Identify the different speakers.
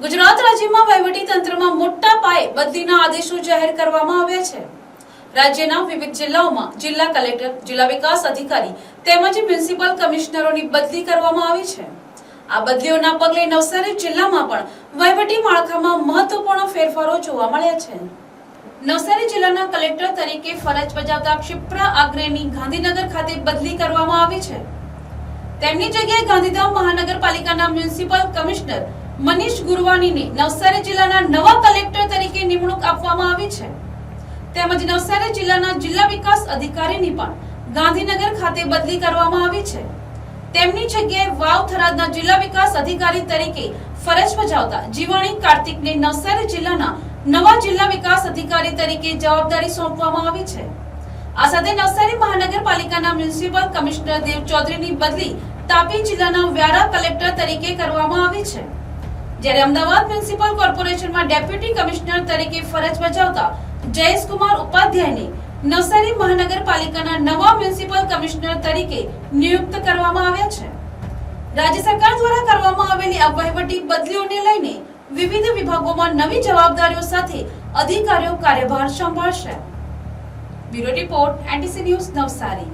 Speaker 1: ગુજરાત રાજ્યમાં વહીવટી તંત્રમાં મોટા પાયે બદલીના આદેશો જાહેર કરવામાં આવ્યા છે। રાજ્યના વિવિધ જિલ્લાઓમાં જિલ્લા કલેક્ટર, જિલ્લા વિકાસ અધિકારી તેમજ મ્યુનિસિપલ કમિશનરોની બદલી કરવામાં આવી છે। આ બદલીઓના પગલે નવસારી જિલ્લામાં પણ વહીવટી માળખામાં મહત્વપૂર્ણ ફેરફારો જોવા મળ્યા છે। નવસારી જિલ્લાના કલેક્ટર તરીકે ફરજ બજાવતા ક્ષિપ્રા આગ્રેની ગાંધીનગર ખાતે બદલી કરવામાં આવી છે। તેમની જગ્યાએ ગાંધીધામ મહાનગરપાલિકાના મ્યુનિસિપલ કમિશનર મનીષ ગુરવાનીને નવસારી જિલ્લાના નવા કલેક્ટર તરીકે નિમણૂક આપવામાં આવી છે। તેમજ નવસારી જિલ્લાના જિલ્લા વિકાસ અધિકારીની પણ ગાંધીનગર ખાતે બદલી કરવામાં આવી છે। તેમની જગ્યાએ વાવ થરાદના જિલ્લા વિકાસ અધિકારી તરીકે ફરજ બજાવતા જીવાણી કાર્તિકને નવસારી જિલ્લાના નવા જિલ્લા વિકાસ અધિકારી તરીકે જવાબદારી સોંપવામાં આવી છે। આ સાથે નવસારી મહાનગરપાલિકાના મ્યુનિસિપલ કમિશનર દેવ ચૌધરીની બદલી તાપી જિલ્લાના વ્યારા કલેક્ટર તરીકે કરવામાં આવી છે। જ્યારે અમદાવાદ મ્યુનિસિપલ કોર્પોરેશનમાં ડેપ્યુટી કમિશનર તરીકે ફરજ બજાવતા જયેશકુમાર ઉપાધ્યાયને નવસારી મહાનગરપાલિકાના નવા મ્યુનિસિપલ કમિશનર તરીકે નિયુક્ત કરવામાં આવ્યા છે। રાજ્ય સરકાર દ્વારા કરવામાં આવેલી આ વહીવટી બદલીઓને લઈને વિવિધ વિભાગોમાં નવી જવાબદારીઓ સાથે અધિકારીઓ કાર્યભાર સંભાળશે। Bureau report, NTC news, Navsari.